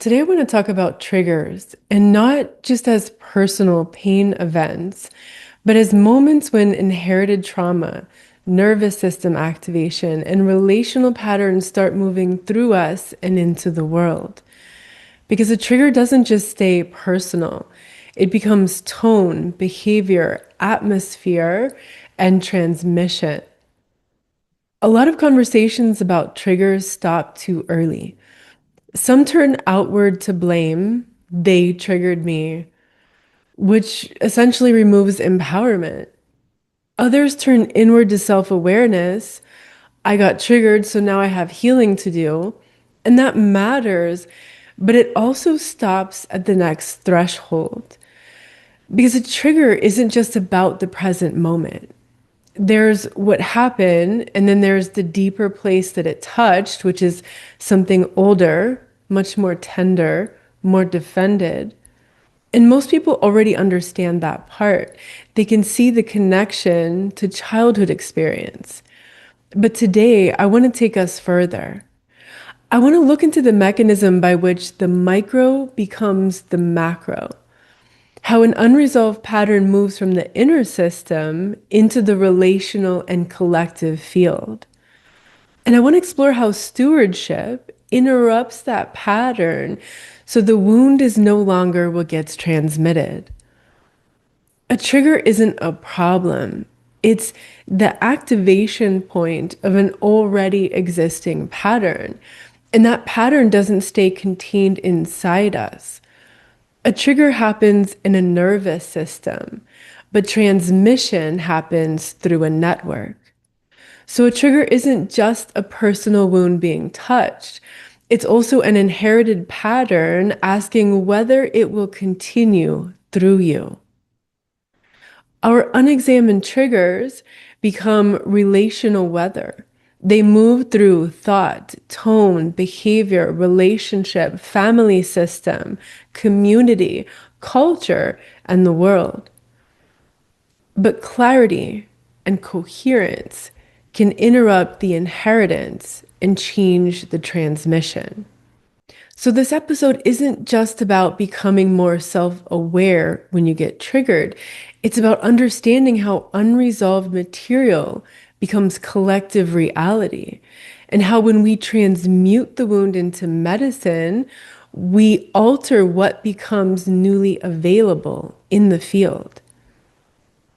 Today, I want to talk about triggers and not just as personal pain events, but as moments when inherited trauma, nervous system activation, and relational patterns start moving through us and into the world. Because a trigger doesn't just stay personal, it becomes tone, behavior, atmosphere, and transmission. A lot of conversations about triggers stop too early. Some turn outward to blame. They triggered me, which essentially removes empowerment. Others turn inward to self awareness. I got triggered, so now I have healing to do. And that matters, but it also stops at the next threshold. Because a trigger isn't just about the present moment. There's what happened, and then there's the deeper place that it touched, which is something older, much more tender, more defended. And most people already understand that part. They can see the connection to childhood experience. But today, I want to take us further. I want to look into the mechanism by which the micro becomes the macro. How an unresolved pattern moves from the inner system into the relational and collective field. And I want to explore how stewardship interrupts that pattern so the wound is no longer what gets transmitted. A trigger isn't a problem, it's the activation point of an already existing pattern. And that pattern doesn't stay contained inside us. A trigger happens in a nervous system, but transmission happens through a network. So a trigger isn't just a personal wound being touched. It's also an inherited pattern asking whether it will continue through you. Our unexamined triggers become relational weather. They move through thought, tone, behavior, relationship, family system, community, culture, and the world. But clarity and coherence can interrupt the inheritance and change the transmission. So, this episode isn't just about becoming more self aware when you get triggered. It's about understanding how unresolved material becomes collective reality, and how when we transmute the wound into medicine, we alter what becomes newly available in the field.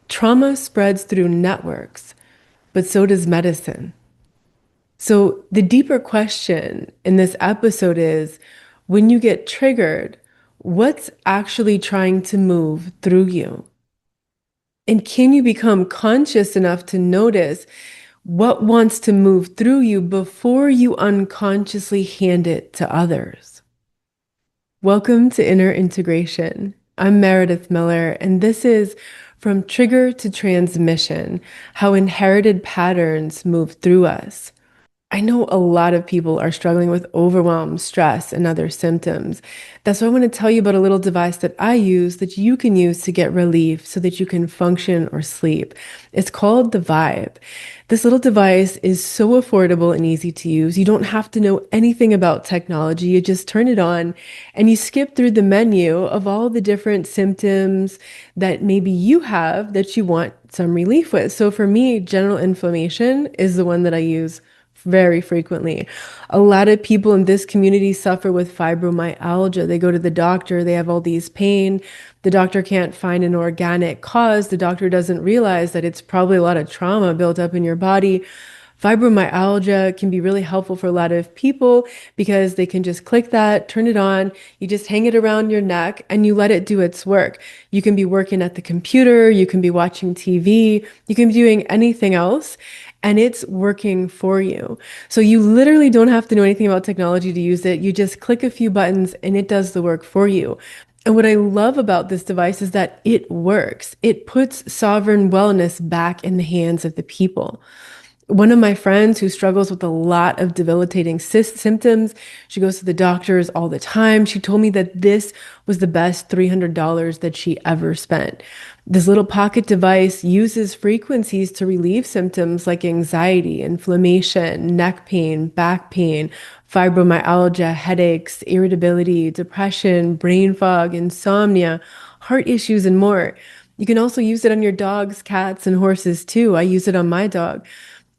Trauma spreads through networks, but so does medicine. So, the deeper question in this episode is when you get triggered, what's actually trying to move through you? And can you become conscious enough to notice what wants to move through you before you unconsciously hand it to others? Welcome to Inner Integration. I'm Meredith Miller, and this is From Trigger to Transmission: How Inherited Patterns Move Through Us. I know a lot of people are struggling with overwhelm, stress, and other symptoms. That's why I want to tell you about a little device that I use that you can use to get relief so that you can function or sleep. It's called the Vibe. This little device is so affordable and easy to use. You don't have to know anything about technology. You just turn it on and you skip through the menu of all the different symptoms that maybe you have that you want some relief with. So for me, general inflammation is the one that I use very frequently. A lot of people in this community suffer with fibromyalgia. They go to the doctor, they have all these pain. The doctor can't find an organic cause. The doctor doesn't realize that it's probably a lot of trauma built up in your body. Fibromyalgia can be really helpful for a lot of people because they can just click that, turn it on, you just hang it around your neck and you let it do its work. You can be working at the computer, you can be watching TV, you can be doing anything else, and it's working for you. So you literally don't have to know anything about technology to use it. You just click a few buttons and it does the work for you. And what I love about this device is that it works. It puts sovereign wellness back in the hands of the people. One of my friends who struggles with a lot of debilitating symptoms, she goes to the doctors all the time. She told me that this was the best $300 that she ever spent. This little pocket device uses frequencies to relieve symptoms like anxiety, inflammation, neck pain, back pain, fibromyalgia, headaches, irritability, depression, brain fog, insomnia, heart issues, and more. You can also use it on your dogs, cats, and horses too. I use it on my dog.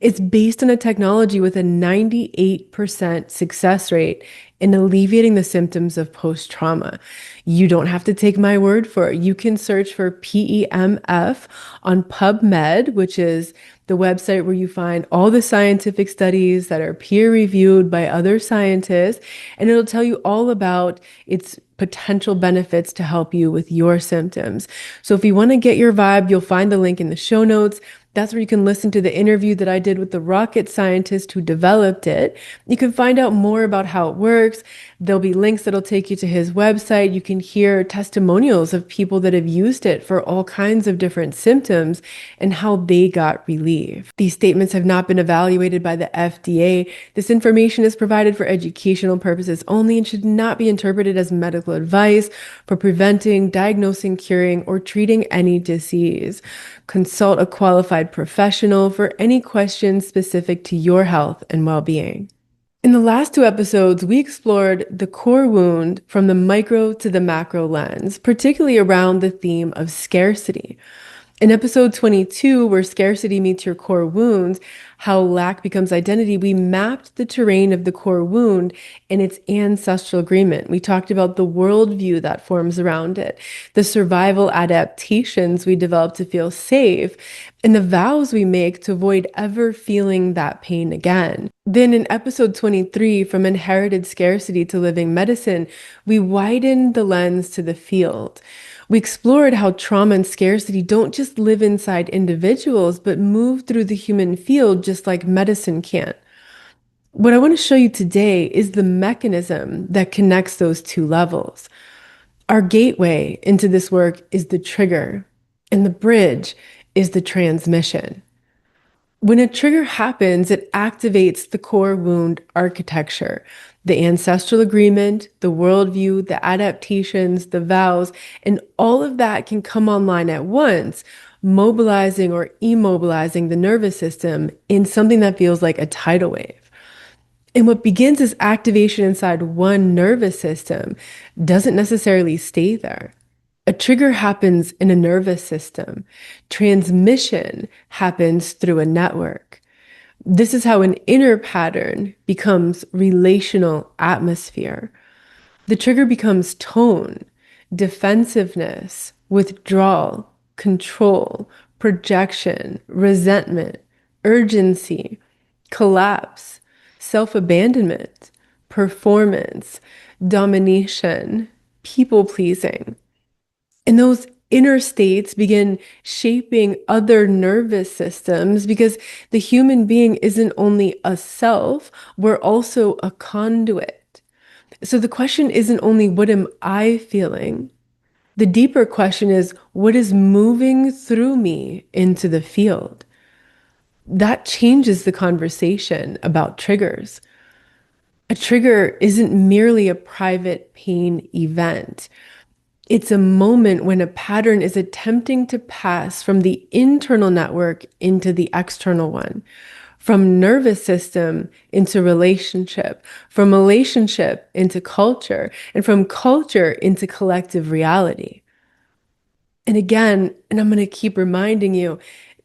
It's based on a technology with a 98% success rate in alleviating the symptoms of post trauma. You don't have to take my word for it. You can search for PEMF on PubMed, which is the website where you find all the scientific studies that are peer reviewed by other scientists, and it'll tell you all about its potential benefits to help you with your symptoms. So if you want to get your vibe, you'll find the link in the show notes. That's where you can listen to the interview that I did with the rocket scientist who developed it. You can find out more about how it works. There'll be links that'll take you to his website. You can hear testimonials of people that have used it for all kinds of different symptoms and how they got relief. These statements have not been evaluated by the FDA. This information is provided for educational purposes only and should not be interpreted as medical advice for preventing, diagnosing, curing, or treating any disease. Consult a qualified professional for any questions specific to your health and well-being. In the last two episodes, we explored the core wound from the micro to the macro lens, particularly around the theme of scarcity. In episode 22, where scarcity meets your core wounds, how lack becomes identity, we mapped the terrain of the core wound and its ancestral agreement. We talked about the worldview that forms around it, the survival adaptations we develop to feel safe, and the vows we make to avoid ever feeling that pain again. Then in episode 23, from inherited scarcity to living medicine, we widened the lens to the field. We explored how trauma and scarcity don't just live inside individuals, but move through the human field just like medicine can. What I want to show you today is the mechanism that connects those two levels. Our gateway into this work is the trigger, and the bridge is the transmission. When a trigger happens, it activates the core wound architecture, the ancestral agreement, the worldview, the adaptations, the vows, and all of that can come online at once, mobilizing or immobilizing the nervous system in something that feels like a tidal wave. And what begins as activation inside one nervous system doesn't necessarily stay there. A trigger happens in a nervous system. Transmission happens through a network. This is how an inner pattern becomes relational atmosphere. The trigger becomes tone, defensiveness, withdrawal, control, projection, resentment, urgency, collapse, self-abandonment, performance, domination, people-pleasing. And those inner states begin shaping other nervous systems because the human being isn't only a self, we're also a conduit. So the question isn't only what am I feeling? The deeper question is what is moving through me into the field? That changes the conversation about triggers. A trigger isn't merely a private pain event. It's a moment when a pattern is attempting to pass from the internal network into the external one, from nervous system into relationship, from relationship into culture, and from culture into collective reality. And again, and I'm going to keep reminding you,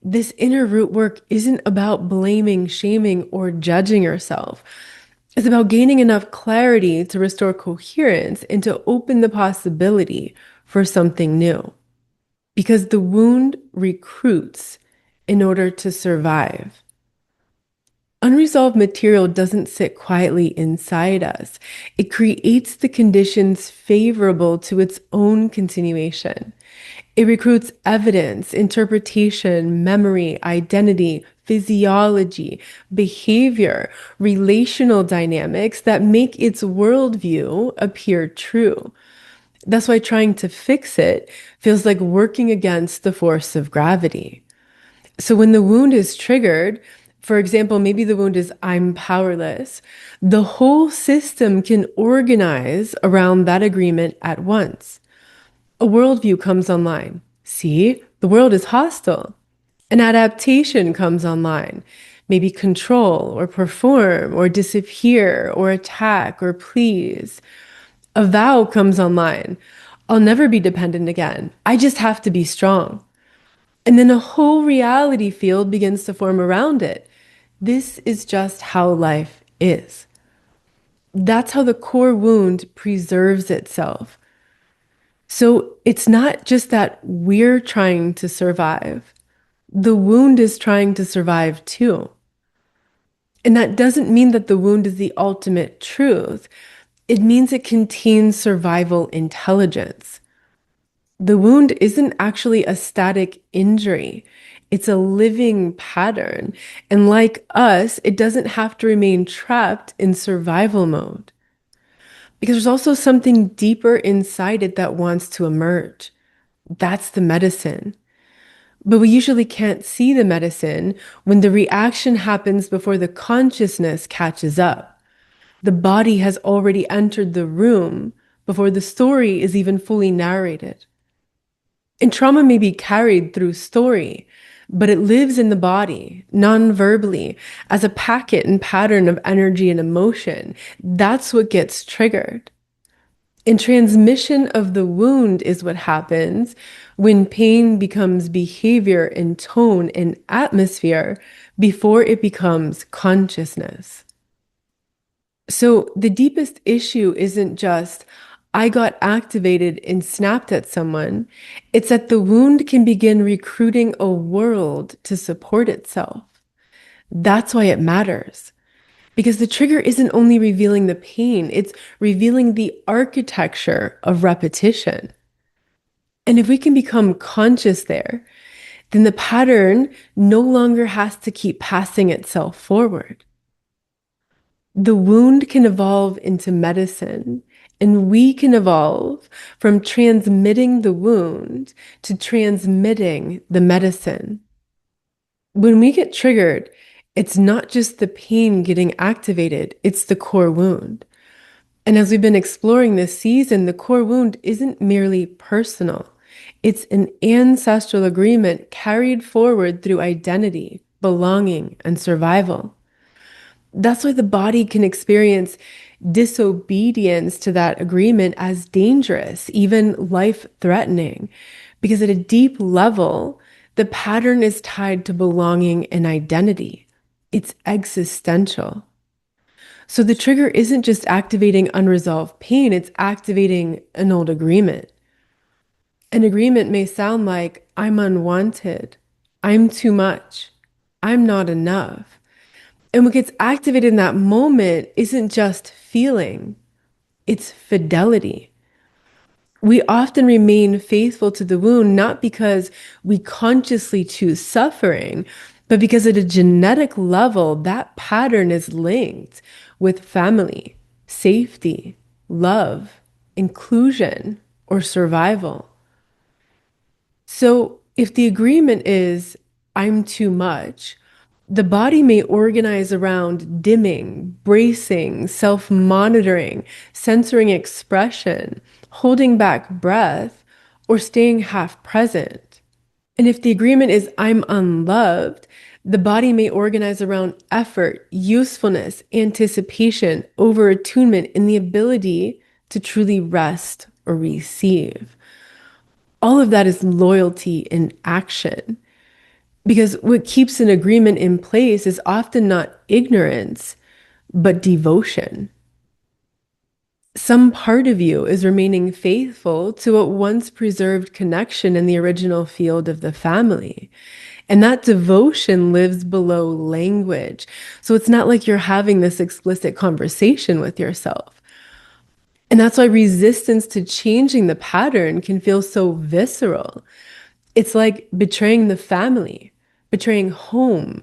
this inner root work isn't about blaming, shaming, or judging yourself. It's about gaining enough clarity to restore coherence and to open the possibility for something new. Because the wound recruits in order to survive. Unresolved material doesn't sit quietly inside us. It creates the conditions favorable to its own continuation. It recruits evidence, interpretation, memory, identity, physiology, behavior, relational dynamics that make its worldview appear true. That's why trying to fix it feels like working against the force of gravity. So when the wound is triggered, For example, maybe the wound is I'm powerless. The whole system can organize around that agreement at once. A worldview comes online. See, the world is hostile. An adaptation comes online. Maybe control or perform or disappear or attack or please. A vow comes online. I'll never be dependent again. I just have to be strong. And then a whole reality field begins to form around it. This is just how life is. That's how the core wound preserves itself. So it's not just that we're trying to survive, the wound is trying to survive too. And that doesn't mean that the wound is the ultimate truth. It means it contains survival intelligence. The wound isn't actually a static injury. It's a living pattern. And like us, it doesn't have to remain trapped in survival mode. Because there's also something deeper inside it that wants to emerge. That's the medicine. But we usually can't see the medicine when the reaction happens before the consciousness catches up. The body has already entered the room before the story is even fully narrated. And trauma may be carried through story, but it lives in the body, non-verbally, as a packet and pattern of energy and emotion. That's what gets triggered. And transmission of the wound is what happens when pain becomes behavior and tone and atmosphere before it becomes consciousness. So the deepest issue isn't just, I got activated and snapped at someone. It's that the wound can begin recruiting a world to support itself. That's why it matters. Because the trigger isn't only revealing the pain, it's revealing the architecture of repetition. And if we can become conscious there, then the pattern no longer has to keep passing itself forward. The wound can evolve into medicine, and we can evolve from transmitting the wound to transmitting the medicine. When we get triggered, it's not just the pain getting activated, it's the core wound. And as we've been exploring this season, the core wound isn't merely personal. It's an ancestral agreement carried forward through identity, belonging, and survival. That's why the body can experience disobedience to that agreement as dangerous, even life-threatening, because at a deep level, the pattern is tied to belonging and identity. It's existential. So the trigger isn't just activating unresolved pain, it's activating an old agreement. An agreement may sound like, I'm unwanted, I'm too much, I'm not enough. And what gets activated in that moment isn't just feeling, it's fidelity. We often remain faithful to the wound, not because we consciously choose suffering, but because at a genetic level, that pattern is linked with family, safety, love, inclusion, or survival. So if the agreement is, I'm too much, the body may organize around dimming, bracing, self-monitoring, censoring expression, holding back breath, or staying half present. And if the agreement is I'm unloved, the body may organize around effort, usefulness, anticipation, over-attunement, and the ability to truly rest or receive. All of that is loyalty in action. Because what keeps an agreement in place is often not ignorance, but devotion. Some part of you is remaining faithful to what once preserved connection in the original field of the family. And that devotion lives below language. So it's not like you're having this explicit conversation with yourself. And that's why resistance to changing the pattern can feel so visceral. It's like betraying the family, betraying home,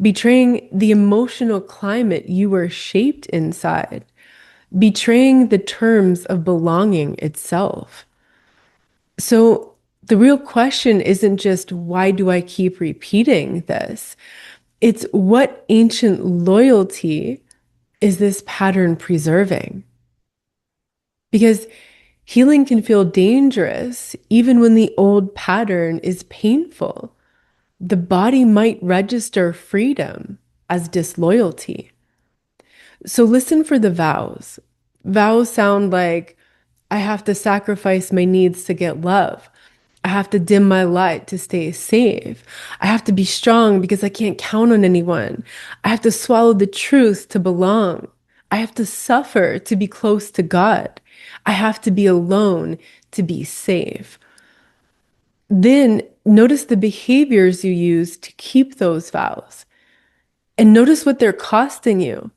betraying the emotional climate you were shaped inside, betraying the terms of belonging itself. So the real question isn't just why do I keep repeating this? It's what ancient loyalty is this pattern preserving? Because healing can feel dangerous even when the old pattern is painful. The body might register freedom as disloyalty. So listen for the vows. Vows sound like I have to sacrifice my needs to get love. I have to dim my light to stay safe. I have to be strong because I can't count on anyone. I have to swallow the truth to belong. I have to suffer to be close to God. I have to be alone to be safe. Then notice the behaviors you use to keep those vows and notice what they're costing you.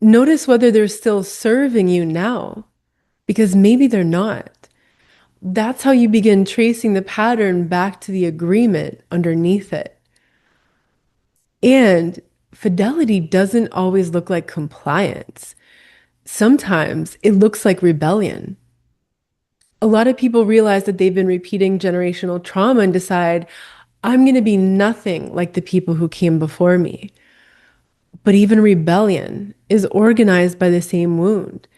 Notice whether they're still serving you now, because maybe they're not. That's how you begin tracing the pattern back to the agreement underneath it. And fidelity doesn't always look like compliance. Sometimes it looks like rebellion. A lot of people realize that they've been repeating generational trauma and decide, I'm going to be nothing like the people who came before me. But even rebellion is organized by the same wound.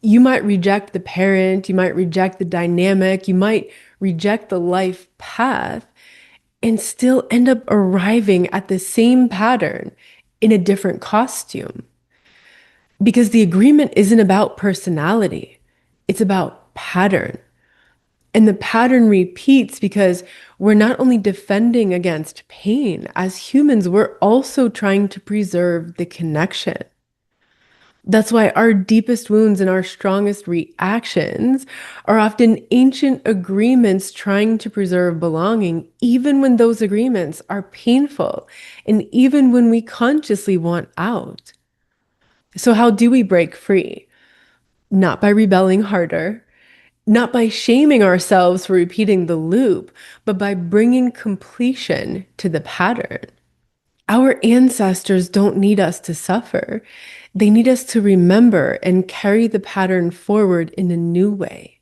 You might reject the parent, you might reject the dynamic, you might reject the life path, and still end up arriving at the same pattern in a different costume. Because the agreement isn't about personality, it's about pattern. And the pattern repeats because we're not only defending against pain, as humans, we're also trying to preserve the connection. That's why our deepest wounds and our strongest reactions are often ancient agreements trying to preserve belonging, even when those agreements are painful and even when we consciously want out. So, how do we break free? Not by rebelling harder, not by shaming ourselves for repeating the loop, but by bringing completion to the pattern. Our ancestors don't need us to suffer. They need us to remember and carry the pattern forward in a new way.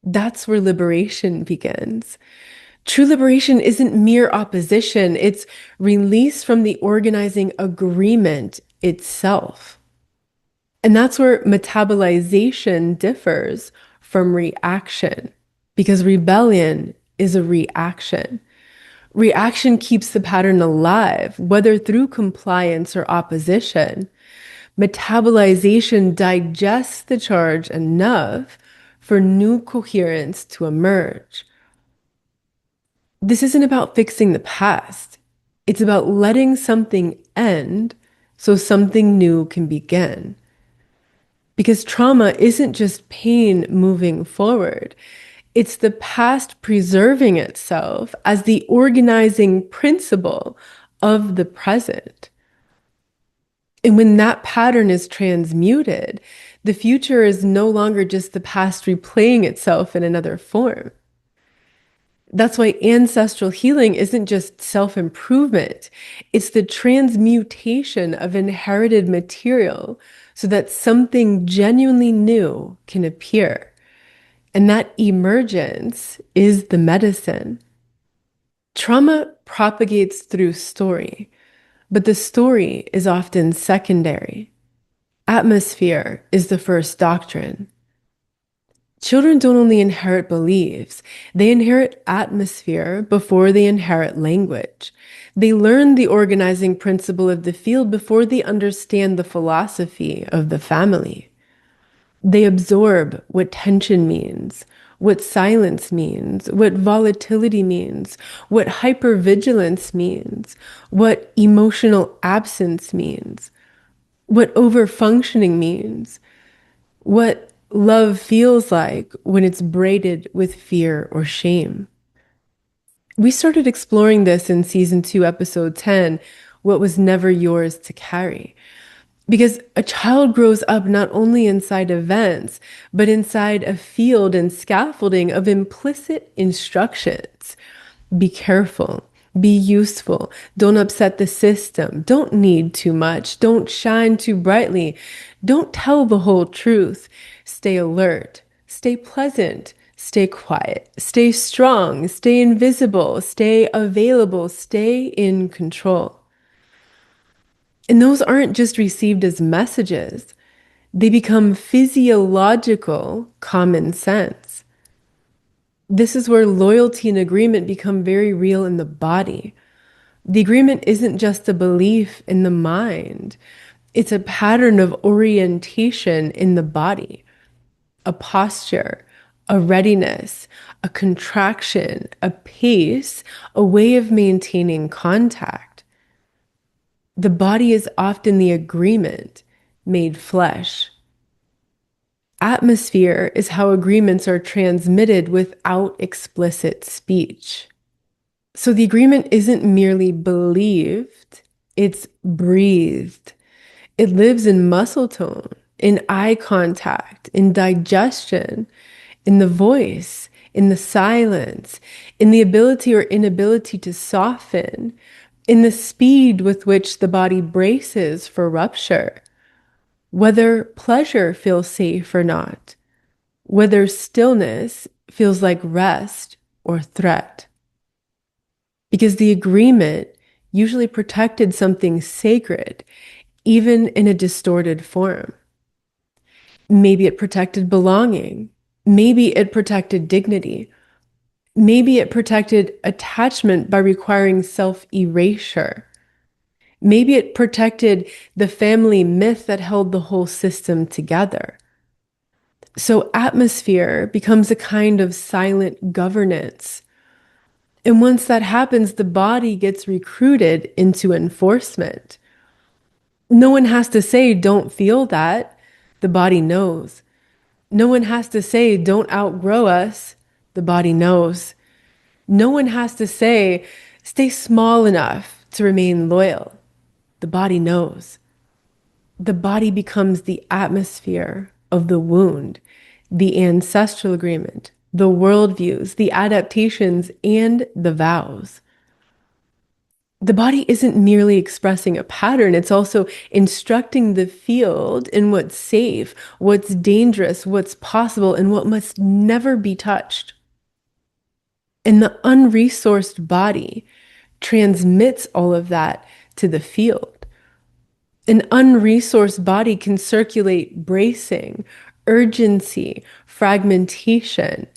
That's where liberation begins. True liberation isn't mere opposition, it's release from the organizing agreement itself. And that's where metabolization differs from reaction, because rebellion is a reaction. Reaction keeps the pattern alive, whether through compliance or opposition. Metabolization digests the charge enough for new coherence to emerge. This isn't about fixing the past. It's about letting something end so something new can begin. Because trauma isn't just pain moving forward. It's the past preserving itself as the organizing principle of the present. And when that pattern is transmuted, the future is no longer just the past replaying itself in another form. That's why ancestral healing isn't just self-improvement. It's the transmutation of inherited material so that something genuinely new can appear. And that emergence is the medicine. Trauma propagates through story, but the story is often secondary. Atmosphere is the first doctrine. Children don't only inherit beliefs, they inherit atmosphere before they inherit language. They learn the organizing principle of the field before they understand the philosophy of the family. They absorb what tension means, what silence means, what volatility means, what hypervigilance means, what emotional absence means, what overfunctioning means, what love feels like when it's braided with fear or shame. We started exploring this in season 2, episode 10, What Was Never Yours to Carry. Because a child grows up not only inside events, but inside a field and scaffolding of implicit instructions. Be careful, be useful, don't upset the system, don't need too much, don't shine too brightly, don't tell the whole truth, stay alert, stay pleasant, stay quiet, stay strong, stay invisible, stay available, stay in control. And those aren't just received as messages, they become physiological common sense. This is where loyalty and agreement become very real in the body. The agreement isn't just a belief in the mind, it's a pattern of orientation in the body, a posture, a readiness, a contraction, a pace, a way of maintaining contact. The body is often the agreement made flesh. Atmosphere is how agreements are transmitted without explicit speech. So the agreement isn't merely believed, it's breathed. It lives in muscle tone, in eye contact, in digestion, in the voice, in the silence, in the ability or inability to soften, in the speed with which the body braces for rupture, whether pleasure feels safe or not, whether stillness feels like rest or threat. Because the agreement usually protected something sacred, even in a distorted form. Maybe it protected belonging. Maybe it protected dignity. Maybe it protected attachment by requiring self-erasure. Maybe it protected the family myth that held the whole system together. So atmosphere becomes a kind of silent governance. And once that happens, the body gets recruited into enforcement. No one has to say, don't feel that. The body knows. No one has to say, don't outgrow us. The body knows. No one has to say, stay small enough to remain loyal. The body knows. The body becomes the atmosphere of the wound, the ancestral agreement, the worldviews, the adaptations, and the vows. The body isn't merely expressing a pattern, it's also instructing the field in what's safe, what's dangerous, what's possible, and what must never be touched. And the unresourced body transmits all of that to the field. An unresourced body can circulate bracing, urgency, fragmentation,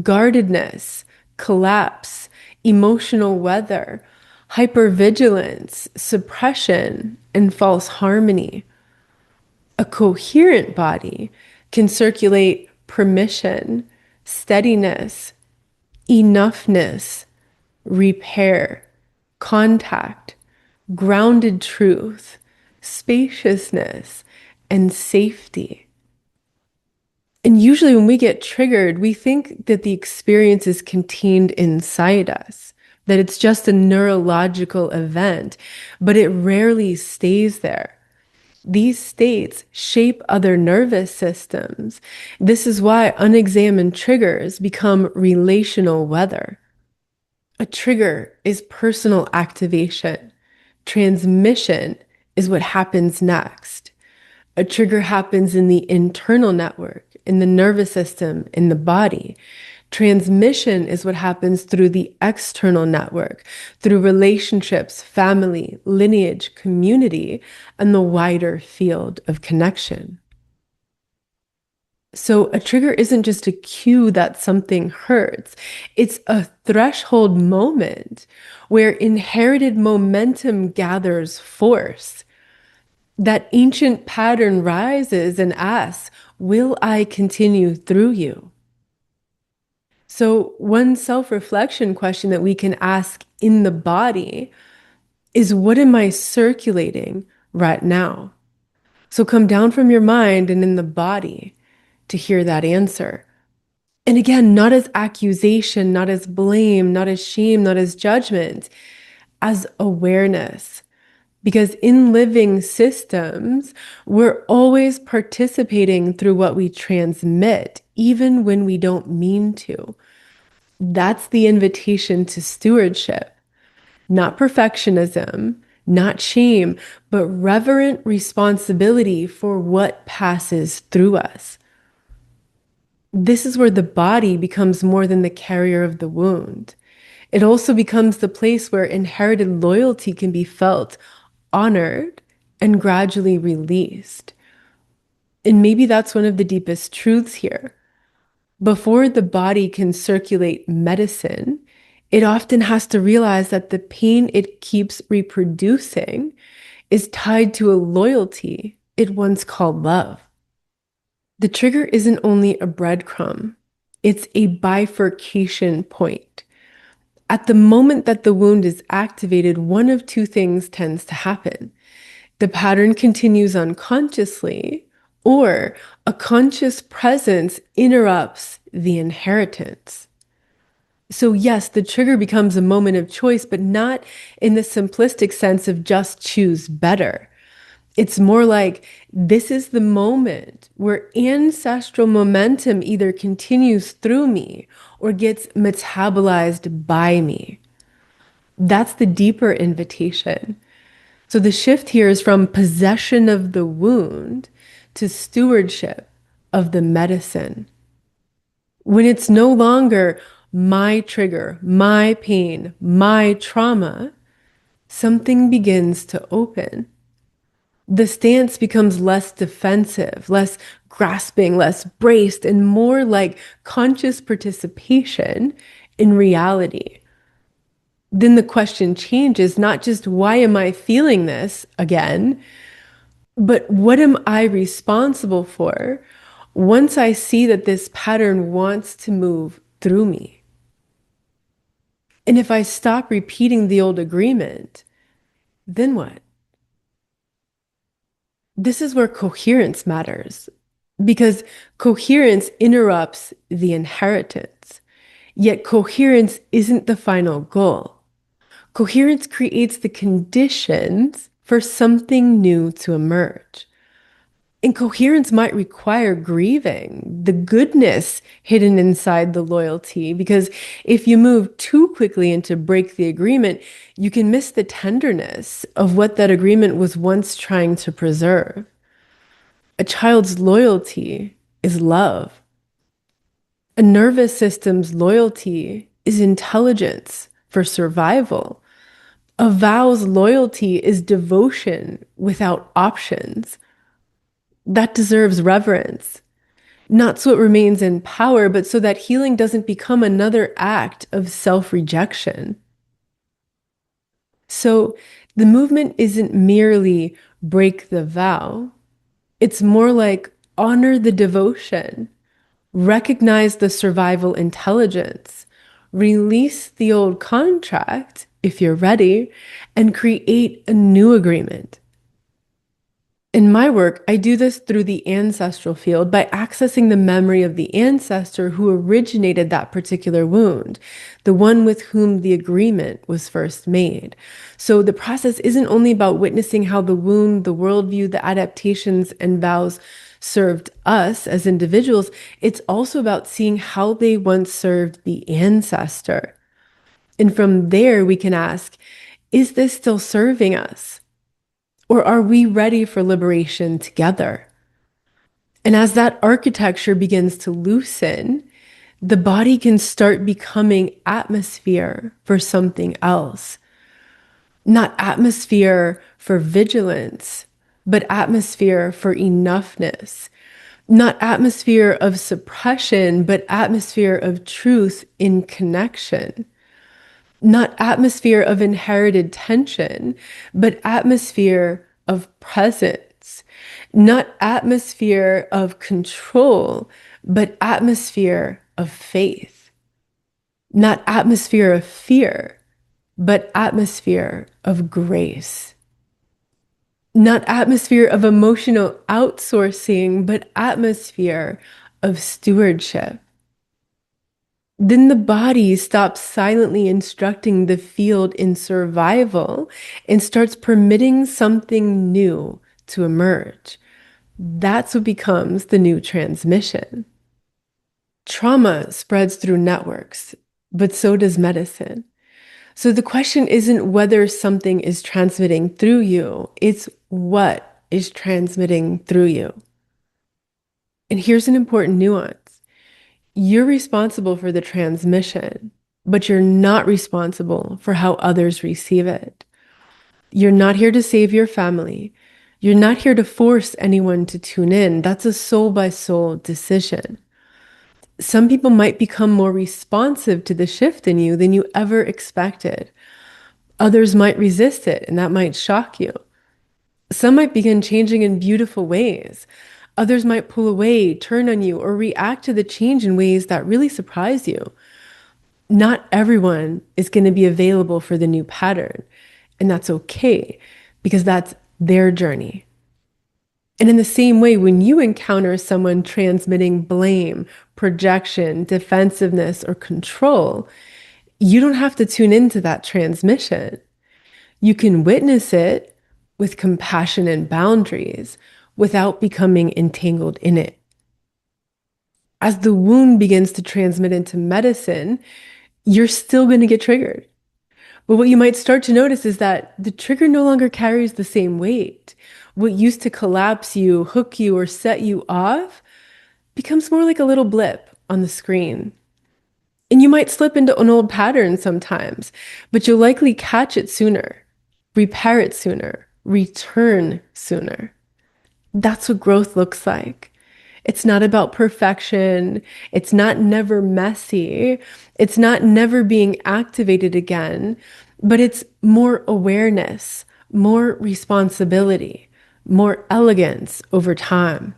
guardedness, collapse, emotional weather, hypervigilance, suppression, and false harmony. A coherent body can circulate permission, steadiness, enoughness, repair, contact, grounded truth, spaciousness, and safety. And usually when we get triggered, we think that the experience is contained inside us, that it's just a neurological event, but it rarely stays there. These states shape other nervous systems. This is why unexamined triggers become relational weather. A trigger is personal activation. Transmission is what happens next. A trigger happens in the internal network, in the nervous system, in the body. Transmission is what happens through the external network, through relationships, family, lineage, community, and the wider field of connection. So a trigger isn't just a cue that something hurts. It's a threshold moment where inherited momentum gathers force. That ancient pattern rises and asks, will I continue through you? So one self-reflection question that we can ask in the body is, what am I circulating right now? So come down from your mind and in the body to hear that answer. And again, not as accusation, not as blame, not as shame, not as judgment, as awareness. Because in living systems, we're always participating through what we transmit, even when we don't mean to. That's the invitation to stewardship, not perfectionism, not shame, but reverent responsibility for what passes through us. This is where the body becomes more than the carrier of the wound. It also becomes the place where inherited loyalty can be felt, honored, and gradually released. And maybe that's one of the deepest truths here. Before the body can circulate medicine, it often has to realize that the pain it keeps reproducing is tied to a loyalty it once called love. The trigger isn't only a breadcrumb, it's a bifurcation point. At the moment that the wound is activated, one of two things tends to happen. The pattern continues unconsciously, or a conscious presence interrupts the inheritance. So, yes, the trigger becomes a moment of choice, but not in the simplistic sense of just choose better. It's more like this is the moment where ancestral momentum either continues through me or gets metabolized by me. That's the deeper invitation. So the shift here is from possession of the wound to stewardship of the medicine. When it's no longer my trigger, my pain, my trauma, something begins to open. The stance becomes less defensive, less grasping, less braced, and more like conscious participation in reality. Then the question changes, not just why am I feeling this again, but what am I responsible for once I see that this pattern wants to move through me? And if I stop repeating the old agreement, then what? This is where coherence matters, because coherence interrupts the inheritance. Yet coherence isn't the final goal. Coherence creates the conditions for something new to emerge. And coherence might require grieving the goodness hidden inside the loyalty, because if you move too quickly into break the agreement, you can miss the tenderness of what that agreement was once trying to preserve. A child's loyalty is love. A nervous system's loyalty is intelligence for survival. A vow's loyalty is devotion without options. That deserves reverence, not so it remains in power, but so that healing doesn't become another act of self-rejection. So the movement isn't merely break the vow, it's more like honor the devotion, recognize the survival intelligence, release the old contract if you're ready, and create a new agreement. In my work, I do this through the ancestral field by accessing the memory of the ancestor who originated that particular wound, the one with whom the agreement was first made. So the process isn't only about witnessing how the wound, the worldview, the adaptations, and vows served us as individuals. It's also about seeing how they once served the ancestor. And from there, we can ask, is this still serving us? Or are we ready for liberation together? And as that architecture begins to loosen, the body can start becoming atmosphere for something else. Not atmosphere for vigilance, but atmosphere for enoughness. Not atmosphere of suppression, but atmosphere of truth in connection. Not atmosphere of inherited tension, but atmosphere of presence. Not atmosphere of control, but atmosphere of faith. Not atmosphere of fear, but atmosphere of grace. Not atmosphere of emotional outsourcing, but atmosphere of stewardship. Then the body stops silently instructing the field in survival and starts permitting something new to emerge. That's what becomes the new transmission. Trauma spreads through networks, but so does medicine. So the question isn't whether something is transmitting through you, it's what is transmitting through you. And here's an important nuance. You're responsible for the transmission, but you're not responsible for how others receive it. You're not here to save your family. You're not here to force anyone to tune in. That's a soul by soul decision. Some people might become more responsive to the shift in you than you ever expected. Others might resist it, and that might shock you. Some might begin changing in beautiful ways. Others might pull away, turn on you, or react to the change in ways that really surprise you. Not everyone is going to be available for the new pattern, and that's okay because that's their journey. And in the same way, when you encounter someone transmitting blame, projection, defensiveness, or control, you don't have to tune into that transmission. You can witness it with compassion and boundaries without becoming entangled in it. As the wound begins to transmit into medicine, you're still going to get triggered. But what you might start to notice is that the trigger no longer carries the same weight. What used to collapse you, hook you, or set you off becomes more like a little blip on the screen. And you might slip into an old pattern sometimes, but you'll likely catch it sooner, repair it sooner, return sooner. That's what growth looks like. It's not about perfection. It's not never messy. It's not never being activated again, but it's more awareness, more responsibility, more elegance over time.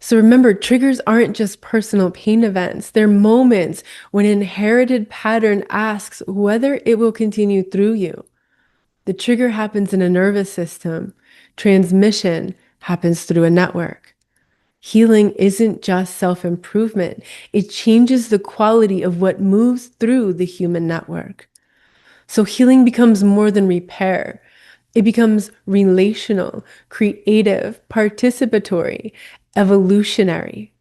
So remember, triggers aren't just personal pain events. They're moments when an inherited pattern asks whether it will continue through you. The trigger happens in a nervous system. Transmission happens through a network. Healing isn't just self-improvement. It changes the quality of what moves through the human network. So healing becomes more than repair. It becomes relational, creative, participatory, evolutionary.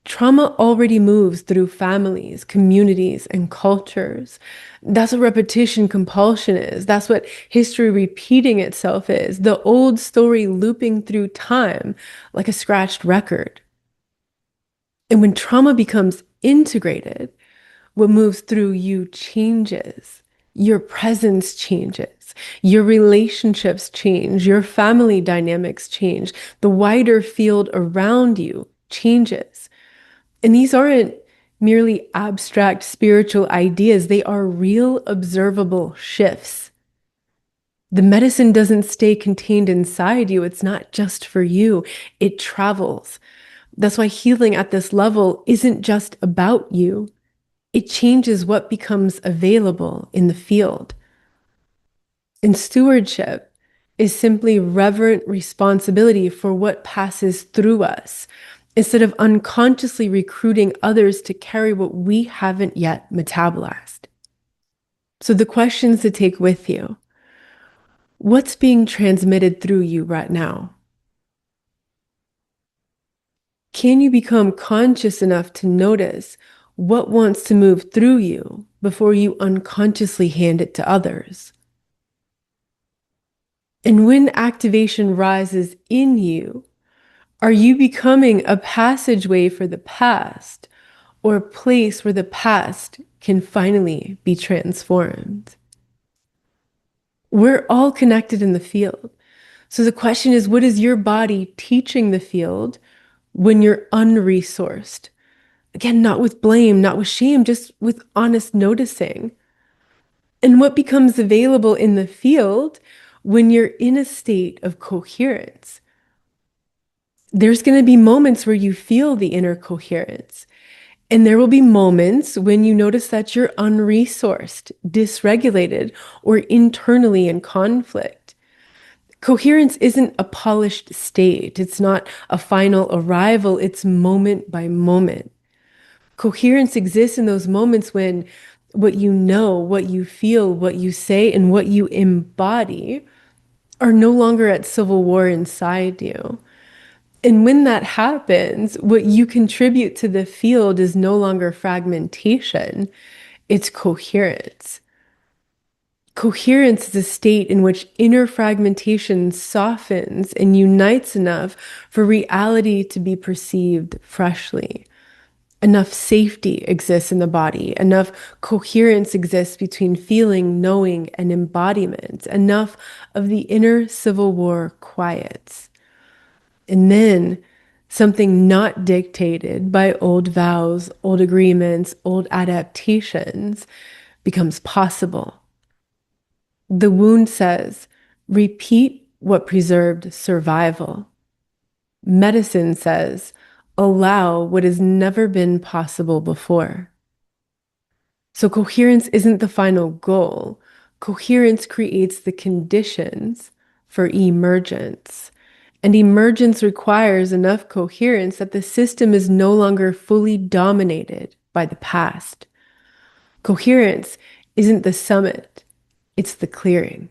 Trauma already moves through families, communities, and cultures. That's what repetition compulsion is. That's what history repeating itself is. The old story looping through time like a scratched record. And when trauma becomes integrated, what moves through you changes. Your presence changes. Your relationships change. Your family dynamics change. The wider field around you changes. And these aren't merely abstract spiritual ideas, they are real observable shifts. The medicine doesn't stay contained inside you. It's not just for you. It travels. That's why healing at this level isn't just about you. It changes what becomes available in the field. And stewardship is simply reverent responsibility for what passes through us, instead of unconsciously recruiting others to carry what we haven't yet metabolized. So the questions to take with you: what's being transmitted through you right now? Can you become conscious enough to notice what wants to move through you before you unconsciously hand it to others? And when activation rises in you, are you becoming a passageway for the past, or a place where the past can finally be transformed? We're all connected in the field. So the question is, what is your body teaching the field when you're unresourced? Again, not with blame, not with shame, just with honest noticing. And what becomes available in the field when you're in a state of coherence? There's going to be moments where you feel the inner coherence. And there will be moments when you notice that you're unresourced, dysregulated, or internally in conflict. Coherence isn't a polished state. It's not a final arrival. It's moment by moment. Coherence exists in those moments when what you know, what you feel, what you say, and what you embody are no longer at civil war inside you. And when that happens, what you contribute to the field is no longer fragmentation, it's coherence. Coherence is a state in which inner fragmentation softens and unites enough for reality to be perceived freshly. Enough safety exists in the body. Enough coherence exists between feeling, knowing, and embodiment. Enough of the inner civil war quiets. And then something not dictated by old vows, old agreements, old adaptations becomes possible. The wound says, repeat what preserved survival. Medicine says, allow what has never been possible before. So coherence isn't the final goal. Coherence creates the conditions for emergence. And emergence requires enough coherence that the system is no longer fully dominated by the past. Coherence isn't the summit, it's the clearing.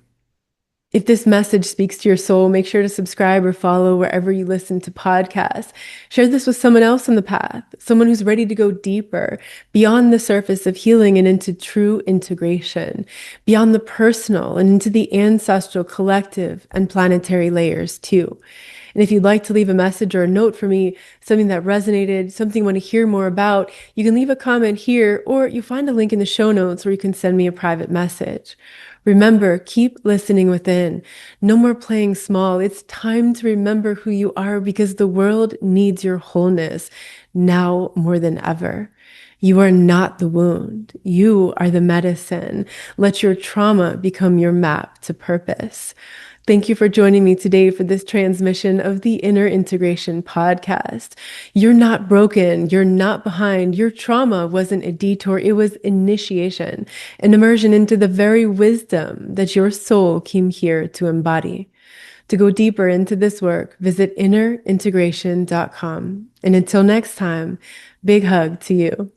If this message speaks to your soul, make sure to subscribe or follow wherever you listen to podcasts. Share this with someone else on the path, someone who's ready to go deeper, beyond the surface of healing and into true integration, beyond the personal and into the ancestral, collective, and planetary layers too. And if you'd like to leave a message or a note for me, something that resonated, something you want to hear more about, you can leave a comment here, or you find a link in the show notes where you can send me a private message. Remember, keep listening within. No more playing small. It's time to remember who you are because the world needs your wholeness now more than ever. You are not the wound. You are the medicine. Let your trauma become your map to purpose. Thank you for joining me today for this transmission of the Inner Integration podcast. You're not broken. You're not behind. Your trauma wasn't a detour. It was initiation, an immersion into the very wisdom that your soul came here to embody. To go deeper into this work, visit innerintegration.com. And until next time, big hug to you.